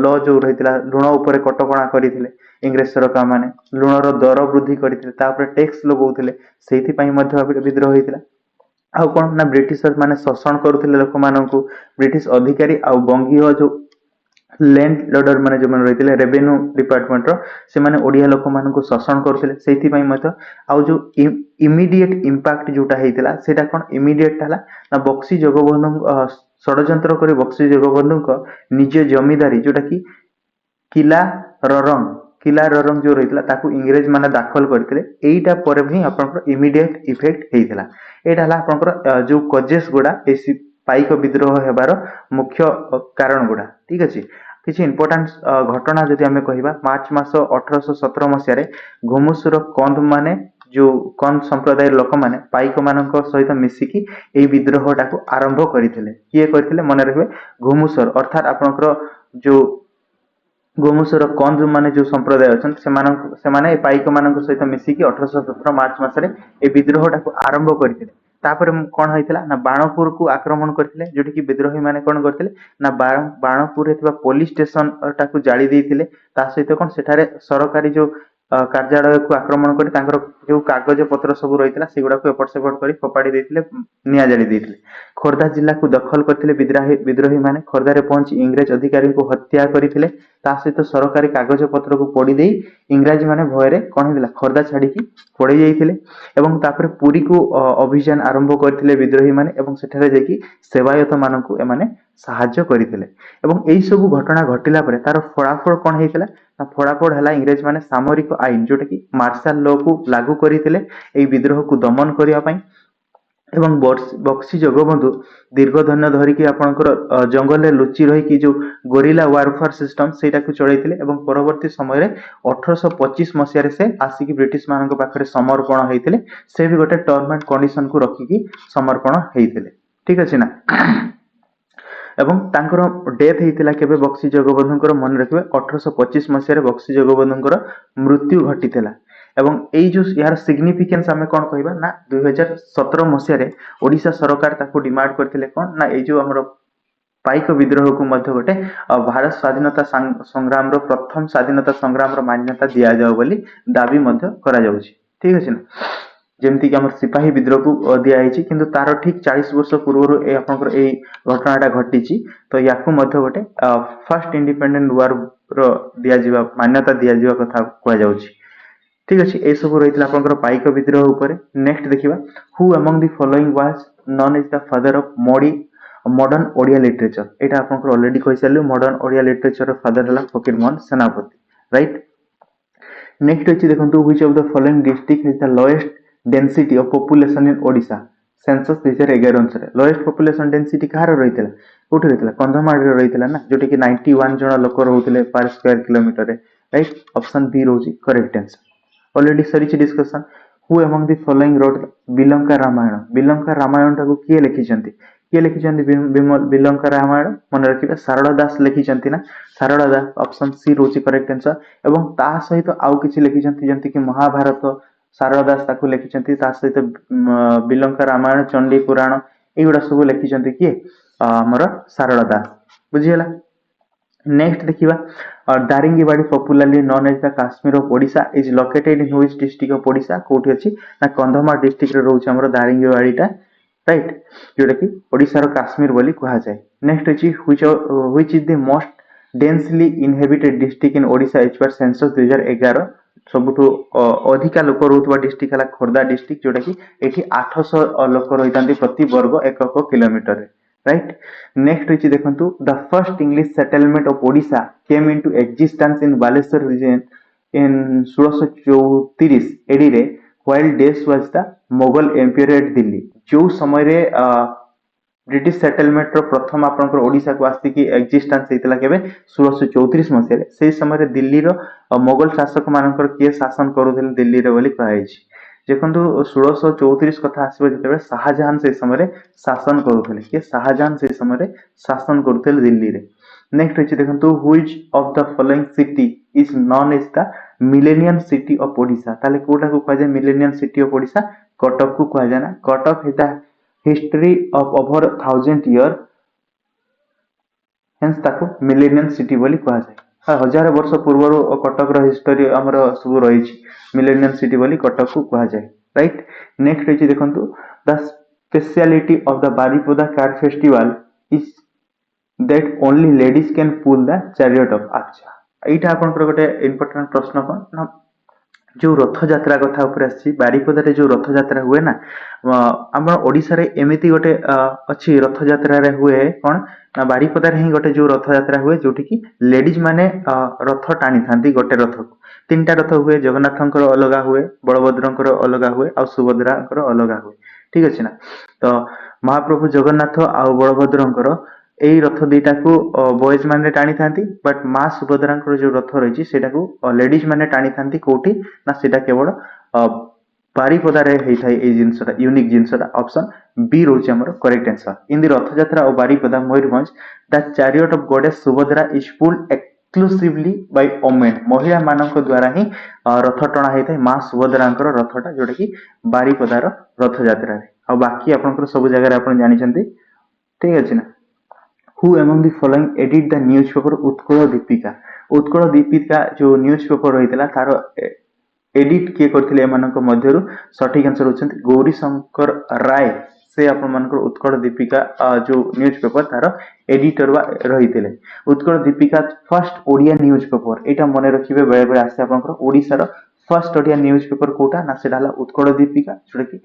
ଲ ଯୋଉ ରହିଥିଲା, ଲୁଣ ଉପରେ କଟକଣା କରିଥିଲେ ଇଂରେଜ ସରକାର ମାନେ, ଲୁଣର ଦର ବୃଦ୍ଧି କରିଥିଲେ, ତାପରେ ଟେକ୍ସ ଲଗଉଥିଲେ, ସେଇଥିପାଇଁ ମଧ୍ୟ ବିଦ୍ରୋହ ହେଇଥିଲା। ଆଉ କଣ ନା ବ୍ରିଟିଶର ମାନେ ଶୋଷଣ କରୁଥିଲେ ଲୋକମାନଙ୍କୁ। ବ୍ରିଟିଶ ଅଧିକାରୀ ଆଉ ବଙ୍ଗୀୟ ଯୋଉ ଲ୍ୟାଣ୍ଡ ଲର୍ଡର ମାନେ ଯୋଉମାନେ ରହିଥିଲେ ରେଭିନ୍ୟୁ ଡିପାର୍ଟମେଣ୍ଟର, ସେମାନେ ଓଡିଆ ଲୋକମାନଙ୍କୁ ଶୋଷଣ କରୁଥିଲେ, ସେଇଥିପାଇଁ ମଧ୍ୟ। ଆଉ ଯୋଉ ଇମିଡିଏଟ ଇମ୍ପାକ୍ଟ ଯୋଉଟା ହେଇଥିଲା, ସେଇଟା କଣ ଇମିଡିଏଟ ହେଲା ନା ବକ୍ସି ଜଗବନ୍ଧୁ ଷଡଯନ୍ତ୍ର କରି ବକ୍ସି ଜଗବନ୍ଧୁଙ୍କ ନିଜ ଜମିଦାରୀ, ଯୋଉଟା କି କିଲା ରରଙ୍ଗ, किला ररंग जो रही ताकू इंग्रेज माने दाखल करते एटा पर भी आपनकर इमीडिएट इफेक्ट हेइतला एटा हला आपनकर जो कजेस गुडा ए पाइक विद्रोह हेबार मुख्य कारण गुडा ठीक अछि किसी इंपोर्टेंट घटना जदि आमे कहिबा मार्च मास 1817 मसिया रे घुमुसुर कंद माने जो कंद संप्रदाय लोक माने पाइक मानक सहित मिसिकी एई विद्रोह टाकू आरंभ करथिले किए करथिले मन रखबे घुमुसर अर्थात आपनकर जो गोमुसर कंद माने जो संप्रदाय अछन से पाइक मानक सहित मिसिकी 1817 मार्च मासरे ए विद्रोह टाकू आरंभ करथिले तापर कोन होइतिला ना बाणपुर को आक्रमण करथिले जोटी कि विद्रोही माने कोन करथिले ना बाणपुर रे थिबा पुलिस स्टेशन टाकू जाली देइथिले ता सहित कोन सेठारे सरकारी जो कार्यालय को आक्रमण करी तांकर जो कागज पत्र सब रहितला सेगुडा को एपट सेपट करी फोपाडी देइथिले निया जाली देइथिले खोर्धा जिल्ला को दखल करथिले विद्रोही माने खोर्धा रे पहुंची इंग्रेज अधिकारी को हत्या करिथिले ता सहित सरकारी कागज पत्र को पोड़ी देई इंग्रेज माने भयरे कोन हिला खोर्धा छाडी की पड़ी जाइथिले एवं तापर पुरी को अभियान आरंभ करथिले विद्रोही माने एवं सेठारे जेकी सेवायत मानकु एमाने साहाय्य करिथिले एवं एई सब घटना घटिला परे तार फलाफल कोन हेइतिला ना फलाफल हला इंग्रेज माने सामरिक आईन जोटा कि मार्शल लॉ को लागू करिथिले एई विद्रोह को दमन करिया पई एवं बक्सी जगबंधु दीर्घ धन्य धरिकी आपनकर जंगल रे लुचि रही कि जो गोरिल्ला वारफेयर सिस्टम सेटा को चलैथिले एवं परवर्ती समय रे 1825 मसिया रे से आसिकी ब्रिटिश मानक पाखरे समर्पण हेइथिले से भी गोटे टर्म एंड कंडीशन को रखिकी समर्पण हेइथिले ठीक अछि ना एवं तांकर डेथ हेइतिला केबे बक्सी जगबंधुकर मन रखिबे 1825 मसिया रे बक्सी जगबंधुकर मृत्यु घटितला एवं एई जो यार सिग्निफिकेंस हमें कोन कहबा ना 2017 मसिया रे ओडिशा सरकार ताको डिमांड करथिले कोन ना एई जो हमरो पाइक विद्रोह को मध्य गोटे भारत स्वाधीनता संग्राम रो प्रथम स्वाधीनता संग्राम रो मान्यता दिया जाओ बोली दाबी मध्य करा जाउछि ठीक अछि ना जेमती कि हमर सिपाही विद्रोह को दिया आइछि किंतु तारो ठीक 40 वर्ष पूर्व ए आपनकर ए घटनाटा घटिछि तो याकू मध्य गोटे फर्स्ट इंडिपेंडेंट वार रो दिया जिवा मान्यता दिया जिवा कथा कोआ जाउछि ठीक अछि ए सब रहितला आपनकर पाइक विद्रोह ऊपर नेक्स्ट देखिबा who among the following was known as the father of modern Odia literature एटा आपनकर ऑलरेडी कहि सारलु मॉडर्न ओडिया लिटरेचर रो फादर हला फकीर मोहन सेनापति राइट नेक्स्ट अछि देखंतु which of the following district is the lowest density of population in Odisha census 2011 अनुसार lowest population density कहार रहितला कोठी रहितला कंधमाल रे रहितला ना जोटी कि 91 जण लोक रहउतले पर स्क्वायर किलोमीटर रे राइट ऑप्शन बी रोजी करेक्ट आंसर ऑलरेडी सरीची discussion who among the following wrote Bilanka Ramayana टाको किए लिखिचंती बिलंका रामायण मन रखिबे सारदा दास लिखिचंती ना सारदा दास ऑप्शन सी रोची करेक्ट आंसर एवं ता सहित आउ किछि लिखिचंती जंती कि महाभारत सारदा दास ताको लिखिचंती ता सहित बिलंका रामायण चंडी पुराण एगुडा सब लिखिचंती कि हमर सारदा दास बुझियला नेक्स्ट देखिबा Daringbadi popularly known as the Kashmir of Odisha is located in which district of Odisha कोठी अछि ना कंधमाल डिस्ट्रिक्ट रे रहउछि हमर दारिंगीबाड़ीटा राइट जोटा कि ओडिशा रो काश्मीर बोली कहा जाय नेक्स्ट अछि which is the most densely inhabited district in Odisha as per census 2011 सबुठु अधिका लोक रहउतबा डिस्ट्रिक्ट हला खोर्धा डिस्ट्रिक्ट जोटा कि एठी 800 लोक रहितांती प्रति वर्ग एकक किलोमीटर रे राइट नेक्स्ट इज देखंतु the first English settlement of Odisha came into existence in Baleshwar region in 1634 AD रे while this was the Mughal empire at Delhi जो समय रे ब्रिटिश सेटलमेंट रो प्रथम आपनकर ओडिशा को आस्ति की एक्जिस्टेंस हेतला केबे 1634 मसिया रे सेही समय रे दिल्ली रो मुगल शासक मानकर के शासन करूथिले दिल्ली रे बोली कहैछि देखंतु 1634 कथा आसीबे जेतेबे शाहजहां से समय रे शासन करूथिले के शाहजहां से समय रे शासन करूथिले दिल्ली रे नेक्स्ट अछि देखंतु which of the following city is known as the millennium city of Odisha ताले कोटा को कहै जे millennium city of Odisha Cuttack को कहै जाना Cuttack is the history of over 1000 year hence ताको मिलेनियम सिटी बोली कहा जाय हजार वर्ष पूर्व कटक रो हिस्ट्री हमर सब रहिछि मिलेनियम सिटी बोली कटक को कहा जाय राइट नेक्स्ट अछि देखंतु the speciality of the Baripada car festival is that only ladies can pull the chariot of अच्छा एटा आपनकर गोटे इंपोर्टेंट प्रश्न कोन ना जो रथयात्रा कथा उपर आसी बारिपदारे जो रथयात्रा हुए ना आम ओडिशा रे एमिति गोटे अच्छी रथयात्रा रे हुए कौन ना बारिपदारे ही गोटे जो रथयात्रा हुए जोठी कि लेडीज माने रथ टाणी थांती गोटे रथ को तीनटा रथ हुए जगन्नाथंकर अलगा हुए बलभद्रंकर अलगा हुए और सुभद्रांकर अलगा हुए ठीक अच्छे ना तो महाप्रभु जगन्नाथ आउ बलभद्रंकर एई रथ दिटा को बॉयज माने टाणी थांती बट माँ सुभद्रांकर जो रथ रही सेटा लेडीज माने टाणी थांती कोठी ना सेटा केवल बारिपदारे ହେଇଥାଏ ଏଇ ଜିନିଷଟା ୟୁନିକ୍ ଜିନିଷଟା ଅପସନ ବି ରହୁଛି ଆମର correct answer in the Rathayatra of Baripada Mayurbhanj the chariot of goddess Subhadra is pulled exclusively by women ମହିଳା ମାନଙ୍କ ଦ୍ୱାରା ହିଁ ରଥ ଟଣା ହେଇଥାଏ ମା ସୁଭଦ୍ରାଙ୍କର ରଥଟା ଯୋଉଟା କି ବାରିପଦାର ରଥଯାତ୍ରାରେ ଆଉ ବାକି ଆପଣଙ୍କର ସବୁ ଜାଗାରେ ଆପଣ ଜାଣିଛନ୍ତି ଠିକ ଅଛି ନା who among the following edit the newspaper Utkal Deepika Utkal Deepika जो न्यूज़पेपर रही तार एडिट किए करथिले एमानक मध्यरु सठिक आंसर होचंती गौरी शंकर राय से आपण उत्कल दीपिका जो न्यूज़पेपर तार एडिटर रही उत्कल दीपिका फर्स्ट ओडिया न्यूज़पेपर एटा मन रखिबे बेले बेले आसे आपनकर Odisha row first Odia newspaper Kota ना सेटा हला उत्कल दीपिका जोटा कि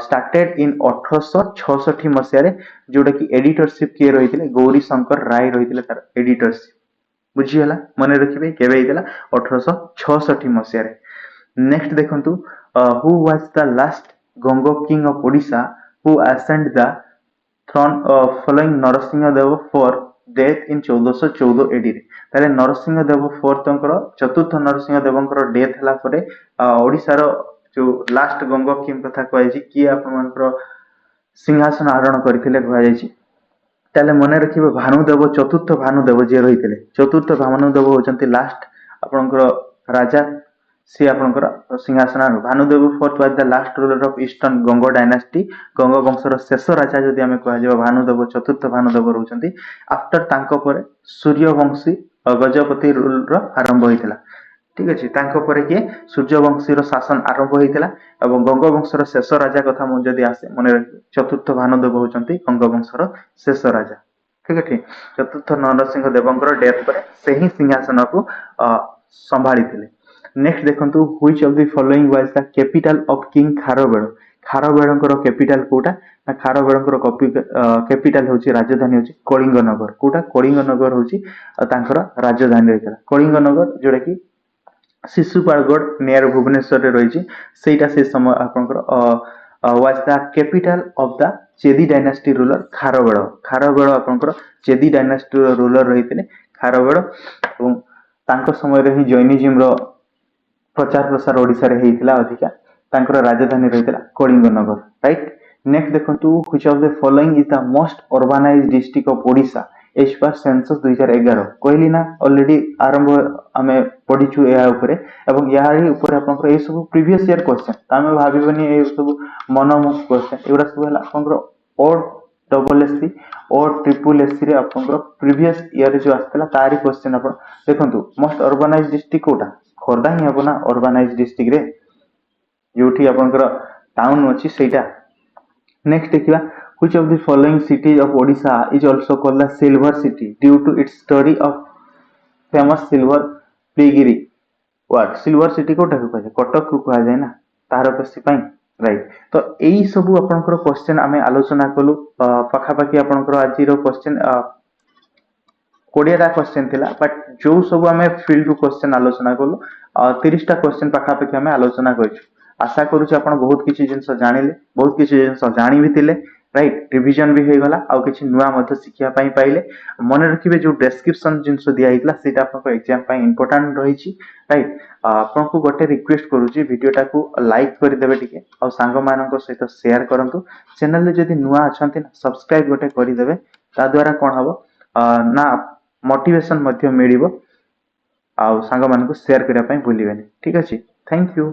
स्टार्टेड इन 1866 मसिया रे जोटा कि एडिटरशिप किए रही गौरी शंकर राय रही तार एडिटरशिप बुझीगला मन रखिबे केबे हेतला 1866 मसिया रे नेक्स्ट देखंतु who was the last Ganga king of Odisha who ascend the throne following Narasimha Deva four death in 1414 AD रे ताले नरसिंह देव फोर्थ तंकर चतुर्थ नरसिंह देवंकर डेथ हला परे ओडिसा रो जो लास्ट गंगो किंग कथा कहै कि आपनकर सिंहासन आरोहण करथिले कहै छी ताले मन रखिबे भानुदेव चतुर्थ भानुदेव जे रही चतुर्थ भानुदेव होचंती लास्ट आपनकर राजा सी आपनकर सिंहासन Bhanudeva fourth was the last ruler of eastern Ganga dynasty Ganga वंशर शेष राजा जदि आमे कह जाबा भानुदेव चतुर्थ भानुदेव रहउचंती आफ्टर तांको परे सूर्यवंशी गजपति रूल रो आरंभ होइतला ठीक अछि तांको परे के सूर्यवंशी रो शासन आरंभ होइतला एवं गंगो वंशर शेष राजा कथा मन जदि आसे मने चतुर्थ भानुदेव होचंती गंगो वंशर शेष राजा ठीक अछि चतुर्थ नरसिंह देवंकर डेथ परे से ही सिंहासन को संभाली थिले नेक्स्ट देखंतु which of the following was the capital of king Kharavela खारवेलंकर कैपिटल कोटा ना खारवेलंकर कैपिटल होची राजधानी होची कलिंग नगर कोटा कलिंग नगर होची तांकर राजधानी रहितला कलिंग नगर जोडा कि शिशुपालगढ़ नियर भुवनेश्वर रे रही सेटा से समय आपनकर was the capital of the Chedi dynasty ruler Kharavela Kharavela आपनकर चेदी डायनास्टी रूलर रहितले खारवेल एवं तांको समय रे ही जैनिज्म रो प्रचार प्रसार ओडिसा रे हेइतला अधिका तांकर राजधानी रहितला कलिंग नगर राइट नेक्स्ट देखंतु which of the following is the most urbanised district of Odisha as per census 2011 कहली ना ऑलरेडी आरंभ आमे पढिछु या ऊपर एवं यारी ऊपर आपनकर ए सब प्रीवियस ईयर क्वेश्चन आमे भाबिबनी ए सब मनोमुख क्वेश्चन एवरा सब हला आपनकर ओड डबल एससी और ट्रिपल एससी रे आपनकर प्रीवियस ईयर जो आस्तला तारी क्वेश्चन आपन देखंतु most urbanised district Kota Khordha ही हबो ना अर्बानाइज्ड डिस्ट्रिक्ट रे जोठी आपनकर टाउन अछि सेटा नेक्स्ट देखिबा which of the following cities of Odisha is also called the silver city due to its story of famous silver pligiri what silver city Kota को कहे कटक को कहा जाय ना तार कसी पई राइट तो एई सब आपनकर क्वेश्चन आमे आलोचना कलु पाखा पाखी आपनकर आजि रो क्वेश्चन 20 टा क्वेश्चन थिला बट जो सब आमे फील्ड टू क्वेश्चन आलोचना कलु 30 टा क्वेश्चन पाखा पाखी आमे आलोचना करछु आशा करू छी आपण बहुत किछि जिंस जानिले बहुत किछि जिंस जानि भी थिले राइट रिवीजन भी होगला आउ किछि नुवा मध्ये शिक्षा पाई पाइले मन रखिबे जो डिस्क्रिप्शन जिंस दिया हितला सेटा आपन एग्जाम पाई इंपोर्टेंट रही छी राइट आपन को गोटे रिक्वेस्ट करू छी वीडियोटा को लाइक कर देबे टिके आ संग मानक सहित शेयर करंतु चैनल रे जदी नुवा अछंती ना सब्सक्राइब गोटे करि देबे ता द्वारा कोन हबो ना मोटिवेशन मध्ये मिलिबो आ संग मानक शेयर करिया पाई भूलिबेनी ठीक अछि थैंक यू